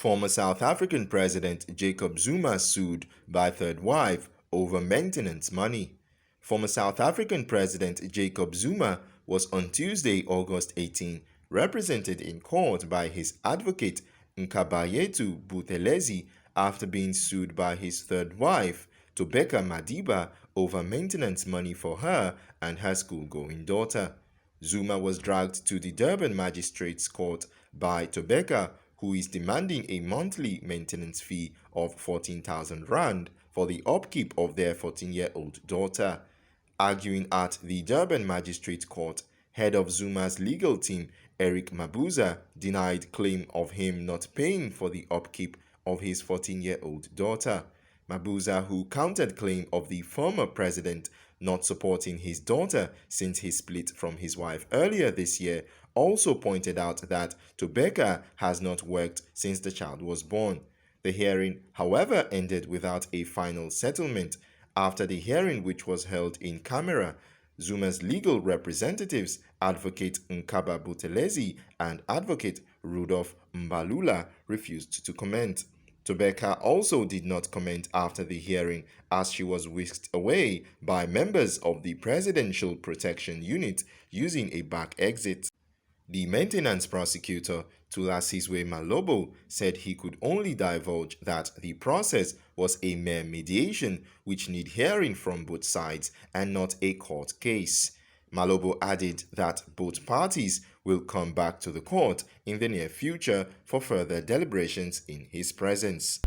Former South African President Jacob Zuma sued by third wife over maintenance money. Former South African President Jacob Zuma was on Tuesday, August 18, represented in court by his advocate Nqabayethu Buthelezi after being sued by his third wife, Tobeka Madiba, over maintenance money for her and her school-going daughter. Zuma was dragged to the Durban Magistrate Court by Tobeka, who is demanding a monthly maintenance fee of 14,000 rand for the upkeep of their 14-year-old daughter. Arguing at the Durban Magistrate Court, head of Zuma's legal team, Eric Mabuza, denied claim of him not paying for the upkeep of his 14-year-old daughter. Mabuza, who countered claim of the former president not supporting his daughter since he split from his wife earlier this year, also pointed out that Tobeka has not worked since the child was born. The hearing, however, ended without a final settlement. After the hearing, which was held in camera, Zuma's legal representatives, Advocate Nqaba Buthelezi and Advocate Rudolph Mbalula, refused to comment. Tobeka also did not comment after the hearing, as she was whisked away by members of the Presidential Protection Unit using a back exit. The maintenance prosecutor, Thulasizwe Malobo, said he could only divulge that the process was a mere mediation which need hearing from both sides and not a court case. Malobo added that both parties will come back to the court in the near future for further deliberations in his presence.